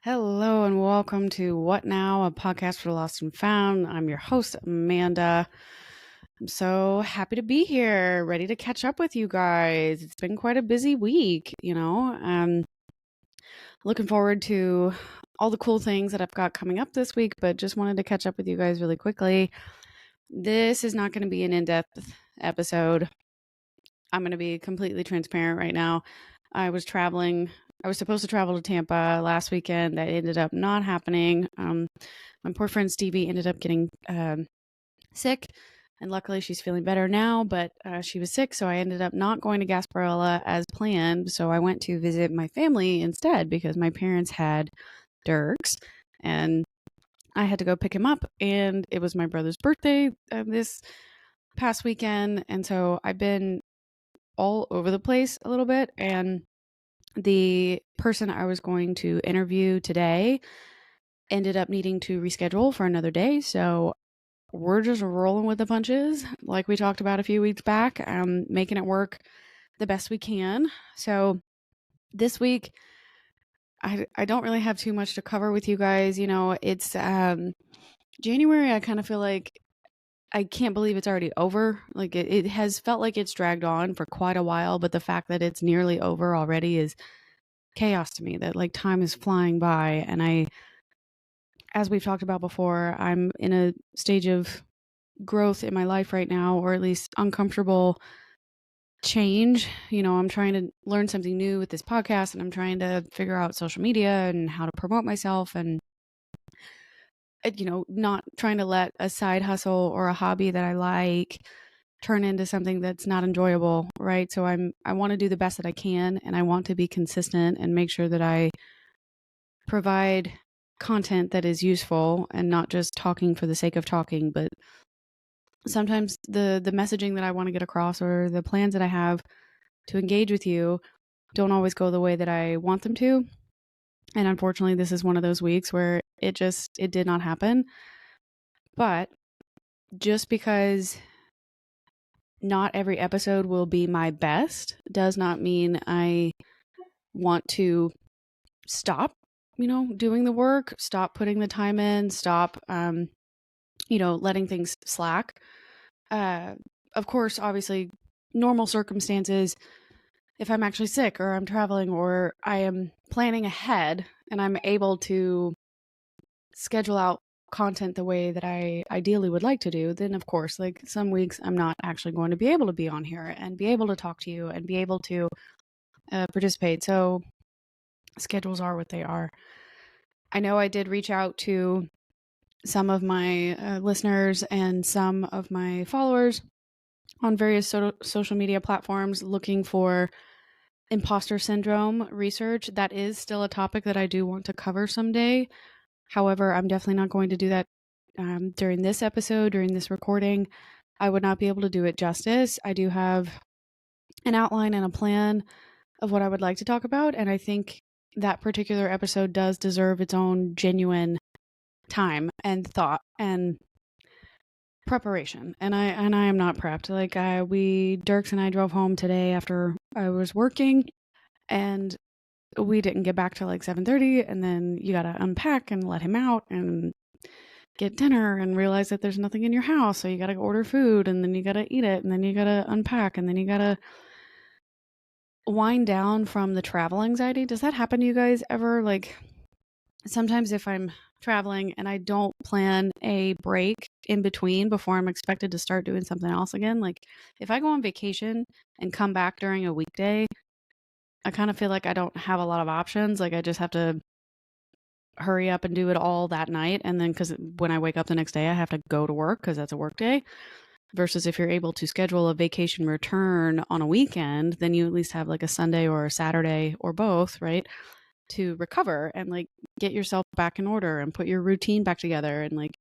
Hello and welcome to What Now, a podcast for the lost and found. I'm your host, Amanda. I'm so happy to be here, ready to catch up with you guys. It's been quite a busy week, looking forward to all the cool things that I've got coming up this week, but just wanted to catch up with you guys really quickly. This is not going to be an in-depth episode. I'm going to be completely transparent right now. I was supposed to travel to Tampa last weekend. That ended up not happening. My poor friend Stevie ended up getting sick, and luckily she's feeling better now, but she was sick, so I ended up not going to Gasparilla as planned. So I went to visit my family instead because my parents had Dirks, and I had to go pick him up, and it was my brother's birthday this past weekend, and so I've been all over the place a little bit, and the person I was going to interview today ended up needing to reschedule for another day. So we're just rolling with the punches, like we talked about a few weeks back, making it work the best we can. So this week, I don't really have too much to cover with you guys. It's January. I kind of feel like I can't believe it's already over. Like it has felt like it's dragged on for quite a while, but the fact that it's nearly over already is chaos to me. That like time is flying by, and as we've talked about before, I'm in a stage of growth in my life right now, or at least uncomfortable change. I'm trying to learn something new with this podcast, and I'm trying to figure out social media and how to promote myself, and not trying to let a side hustle or a hobby that I like turn into something that's not enjoyable, right? So I want to do the best that I can, and I want to be consistent and make sure that I provide content that is useful and not just talking for the sake of talking, but sometimes the messaging that I want to get across or the plans that I have to engage with you don't always go the way that I want them to. And unfortunately, this is one of those weeks where it did not happen. But just because not every episode will be my best does not mean I want to stop, doing the work, stop putting the time in, stop, letting things slack. Of course, obviously, normal circumstances, if I'm actually sick or I'm traveling or I am planning ahead and I'm able to schedule out content the way that I ideally would like to do, then of course, like some weeks I'm not actually going to be able to be on here and be able to talk to you and be able to participate. So schedules are what they are. I know I did reach out to some of my listeners and some of my followers on various social media platforms looking for imposter syndrome research. That is still a topic that I do want to cover someday. However, I'm definitely not going to do that during this episode, during this recording. I would not be able to do it justice. I do have an outline and a plan of what I would like to talk about, and I think that particular episode does deserve its own genuine time and thought and preparation. And I am not prepped. Like Dirks and I drove home today after I was working, and we didn't get back till like 7:30, and then you got to unpack and let him out and get dinner and realize that there's nothing in your house, so you got to order food, and then you got to eat it, and then you got to unpack, and then you got to wind down from the travel anxiety. Does that happen to you guys ever? Like sometimes if I'm traveling and I don't plan a break in between before I'm expected to start doing something else again, like if I go on vacation and come back during a weekday, I kind of feel like I don't have a lot of options. Like I just have to hurry up and do it all that night. And then because when I wake up the next day, I have to go to work because that's a work day. Versus if you're able to schedule a vacation return on a weekend, then you at least have like a Sunday or a Saturday or both, right? To recover and like get yourself back in order and put your routine back together and like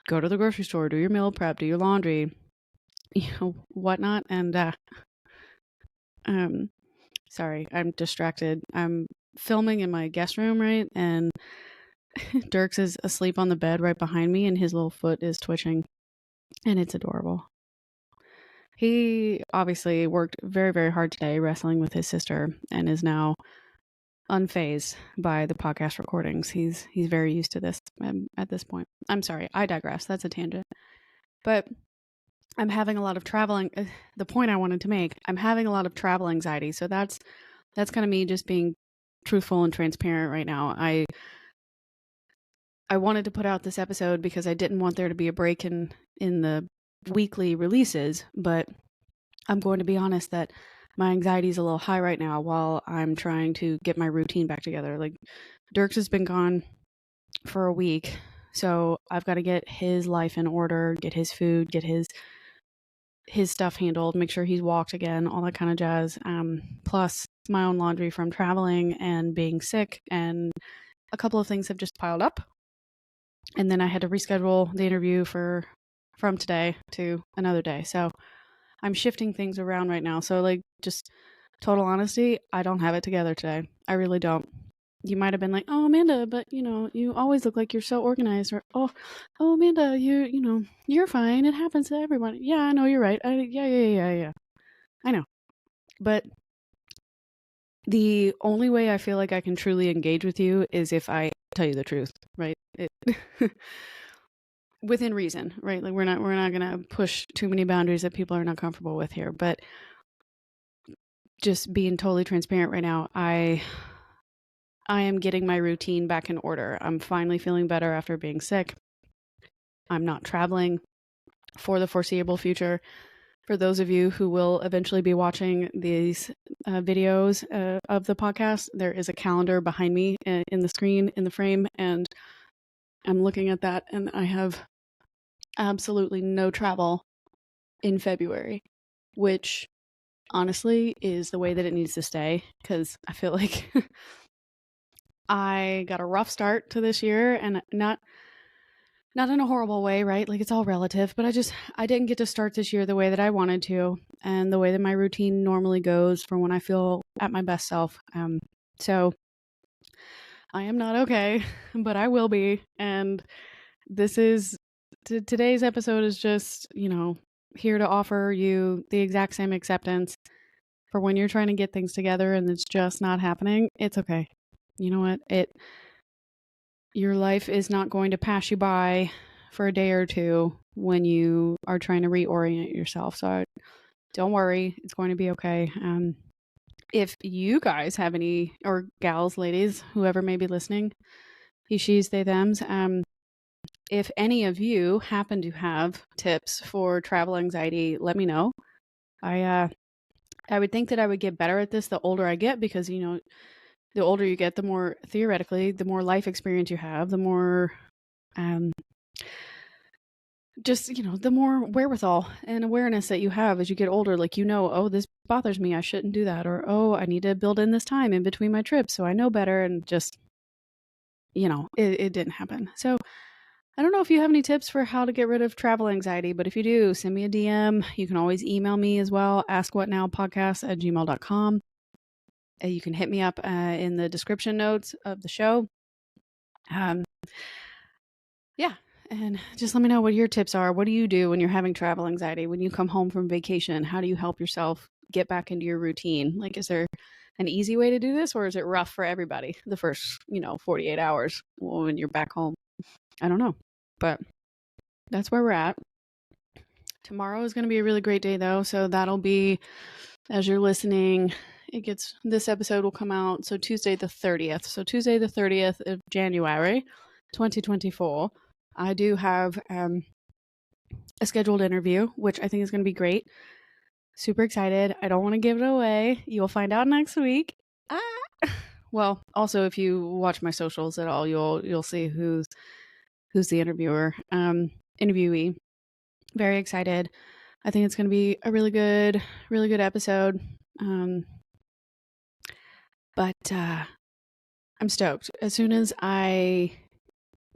go to the grocery store, do your meal prep, do your laundry, whatnot. And sorry, I'm distracted. I'm filming in my guest room, right? And Dirks is asleep on the bed right behind me and his little foot is twitching and it's adorable. He obviously worked very, very hard today wrestling with his sister and is now unfazed by the podcast recordings. He's very used to this at this point. I'm sorry, I digress. That's a tangent. But I'm having a lot of traveling. The point I wanted to make, I'm having a lot of travel anxiety. So that's kind of me just being truthful and transparent right now. I wanted to put out this episode because I didn't want there to be a break in the weekly releases, but I'm going to be honest that my anxiety is a little high right now while I'm trying to get my routine back together. Like, Dirks has been gone for a week, so I've got to get his life in order, get his food, get his stuff handled, make sure he's walked again, all that kind of jazz. Plus my own laundry from traveling and being sick, and a couple of things have just piled up. And then I had to reschedule the interview from today to another day. So I'm shifting things around right now. So, like, just total honesty, I don't have it together today. I really don't. You might have been like, "Oh, Amanda, but you always look like you're so organized," or "Oh, Amanda, you're fine. It happens to everyone." Yeah, I know, you're right. Yeah. I know. But the only way I feel like I can truly engage with you is if I tell you the truth, right? Within reason, right? Like, we're not gonna push too many boundaries that people are not comfortable with here. But just being totally transparent right now, I am getting my routine back in order. I'm finally feeling better after being sick. I'm not traveling for the foreseeable future. For those of you who will eventually be watching these videos of the podcast, there is a calendar behind me in the screen, in the frame, and I'm looking at that, and I have absolutely no travel in February, which honestly is the way that it needs to stay, because I feel like I got a rough start to this year, and not in a horrible way, right? Like, it's all relative, but I didn't get to start this year the way that I wanted to, and the way that my routine normally goes for when I feel at my best self. So I am not okay, but I will be. And today's episode is just, here to offer you the exact same acceptance for when you're trying to get things together and it's just not happening. It's okay. You know what? Your life is not going to pass you by for a day or two when you are trying to reorient yourself. So don't worry, it's going to be okay. If you guys have any, or gals, ladies, whoever may be listening, he, she's, they, thems, if any of you happen to have tips for travel anxiety, let me know. I would think that I would get better at this the older I get, because the older you get, the more, theoretically, the more life experience you have, the more the more wherewithal and awareness that you have as you get older. Like, oh, this bothers me, I shouldn't do that, or, oh, I need to build in this time in between my trips so I know better, and just it didn't happen. So I don't know if you have any tips for how to get rid of travel anxiety, but if you do, send me a DM. You can always email me as well, askwhatnowpodcast@gmail.com. You can hit me up in the description notes of the show. Yeah. And just let me know what your tips are. What do you do when you're having travel anxiety? When you come home from vacation, how do you help yourself get back into your routine? Like, is there an easy way to do this, or is it rough for everybody the first, 48 hours when you're back home? I don't know, but that's where we're at. Tomorrow is going to be a really great day, though. So that'll be, as you're listening, this episode will come out. So Tuesday the 30th. So Tuesday the 30th of January, 2024. I do have a scheduled interview, which I think is going to be great. Super excited. I don't want to give it away. You'll find out next week. Well, also, if you watch my socials at all, you'll see who's the interviewee. Very excited. I think it's going to be a really good episode. But I'm stoked. As soon as I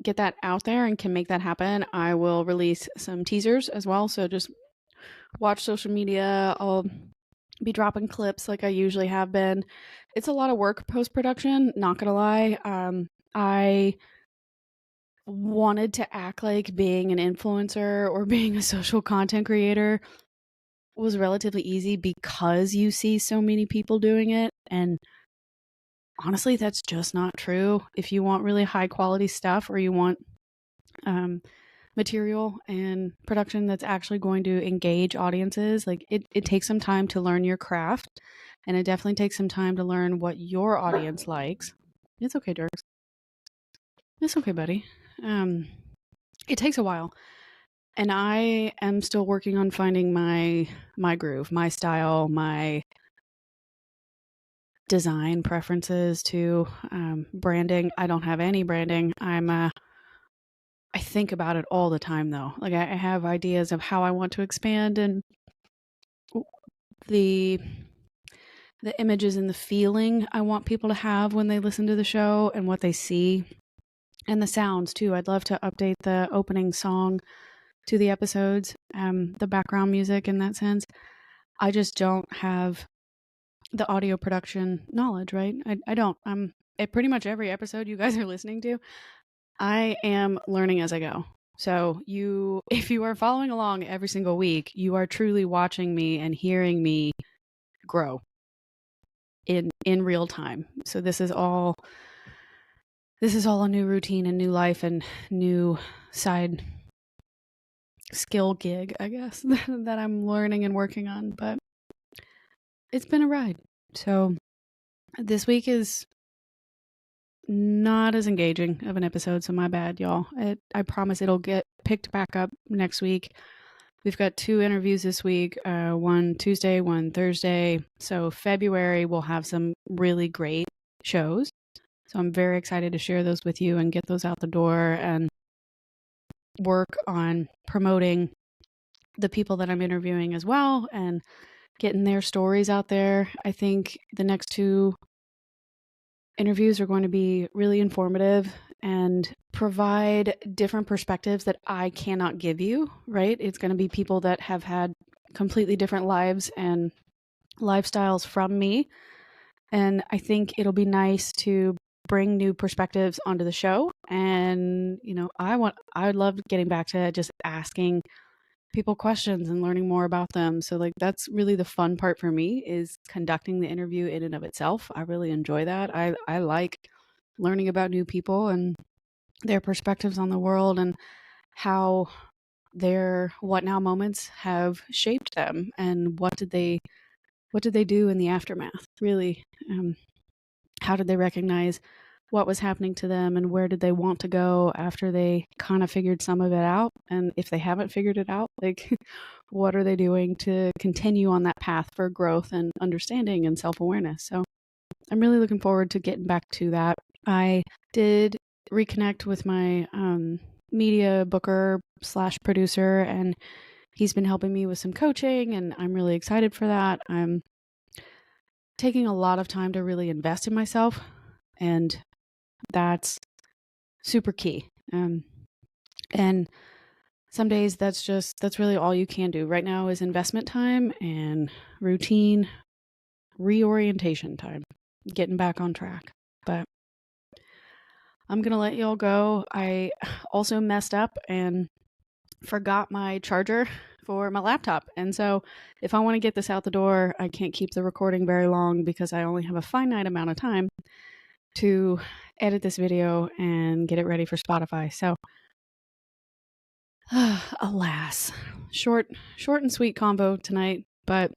get that out there and can make that happen, I will release some teasers as well. So just watch social media. I'll be dropping clips like I usually have been. It's a lot of work post-production, not gonna lie. I wanted to act like being an influencer or being a social content creator was relatively easy because you see so many people doing it, and honestly, that's just not true. If you want really high quality stuff, or you want material and production that's actually going to engage audiences, like it takes some time to learn your craft, and it definitely takes some time to learn what your audience likes. It's okay, Dirk. It's okay, buddy. It takes a while, and I am still working on finding my groove, my style, my design preferences to branding. I don't have any branding. I think about it all the time, though. Like I have ideas of how I want to expand, and the images and the feeling I want people to have when they listen to the show, and what they see, and the sounds too. I'd love to update the opening song to the episodes, the background music in that sense. I just don't have the audio production knowledge, right? I don't. At pretty much every episode you guys are listening to, I am learning as I go. So if you are following along every single week, you are truly watching me and hearing me grow in real time. So this is all a new routine and new life and new side skill gig, I guess, that I'm learning and working on. But it's been a ride. So this week is not as engaging of an episode, so my bad, y'all. I promise it'll get picked back up next week. We've got 2 interviews this week, one Tuesday, one Thursday. So February we'll have some really great shows. So I'm very excited to share those with you and get those out the door and work on promoting the people that I'm interviewing as well and getting their stories out there. I think the next 2 interviews are going to be really informative and provide different perspectives that I cannot give you, right? It's going to be people that have had completely different lives and lifestyles from me. And I think it'll be nice to bring new perspectives onto the show. And, I would love getting back to just asking people questions and learning more about them. So like that's really the fun part for me, is conducting the interview in and of itself. I really enjoy that. I like learning about new people and their perspectives on the world, and how their what now moments have shaped them, and what did they do in the aftermath, really. How did they recognize what was happening to them, and where did they want to go after they kind of figured some of it out? And if they haven't figured it out, like what are they doing to continue on that path for growth and understanding and self-awareness? So I'm really looking forward to getting back to that. I did reconnect with my media booker / producer, and he's been helping me with some coaching, and I'm really excited for that. I'm taking a lot of time to really invest in myself, and that's super key. And some days that's really all you can do right now, is investment time and routine reorientation time, getting back on track. But I'm going to let y'all go. I also messed up and forgot my charger for my laptop. And so if I want to get this out the door, I can't keep the recording very long, because I only have a finite amount of time to edit this video and get it ready for Spotify. So alas, short and sweet convo tonight, but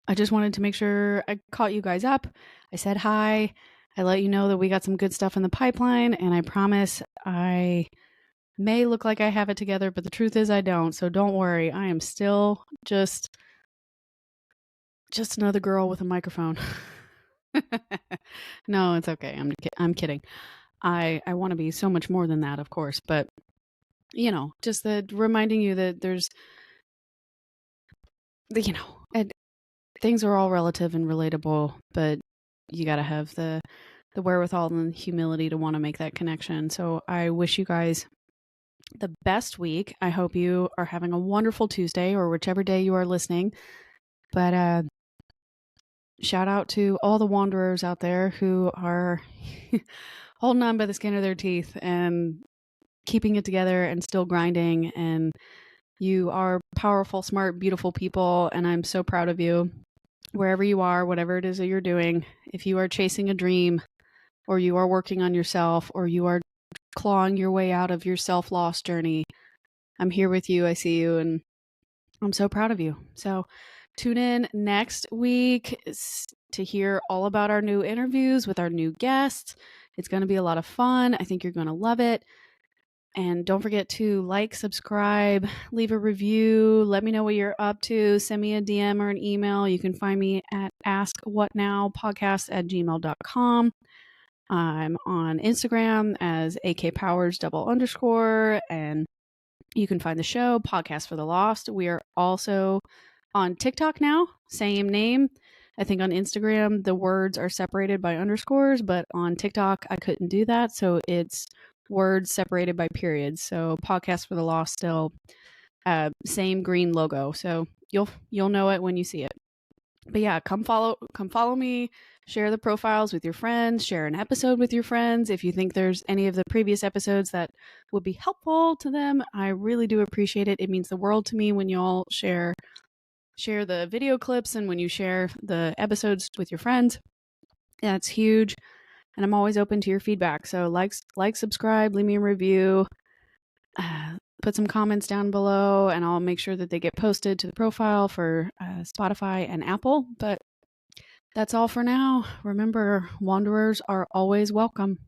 I just wanted to make sure I caught you guys up. I said hi. I let you know that we got some good stuff in the pipeline, and I promise I may look like I have it together, but the truth is I don't. So don't worry. I am still just another girl with a microphone. No, it's okay. I'm kidding. I want to be so much more than that, of course, but just reminding you that there's, and things are all relative and relatable, but you got to have the wherewithal and the humility to want to make that connection. So I wish you guys the best week. I hope you are having a wonderful Tuesday, or whichever day you are listening. But shout out to all the wanderers out there who are holding on by the skin of their teeth and keeping it together and still grinding. And you are powerful, smart, beautiful people, and I'm so proud of you. wherever you are, whatever it is that you're doing, if you are chasing a dream or you are working on yourself or you are clawing your way out of your self-loss journey, I'm here with you. I see you, and I'm so proud of you. So tune in next week to hear all about our new interviews with our new guests. It's going to be a lot of fun. I think you're going to love it. And don't forget to like, subscribe, leave a review. Let me know what you're up to. Send me a DM or an email. You can find me at askwhatnowpodcast@gmail.com. I'm on Instagram as akpowers_, and you can find the show, Podcast for the Lost. We are also on TikTok now, same name. I think on Instagram, the words are separated by underscores, but on TikTok, I couldn't do that. So it's words separated by periods. So Podcast for the Lost still, same green logo. So you'll know it when you see it. But yeah, come follow me, share the profiles with your friends, share an episode with your friends. If you think there's any of the previous episodes that would be helpful to them, I really do appreciate it. It means the world to me when y'all share the video clips and when you share the episodes with your friends. That's huge. And I'm always open to your feedback. So like, subscribe, leave me a review, put some comments down below, and I'll make sure that they get posted to the profile for Spotify and Apple. But that's all for now. Remember, wanderers are always welcome.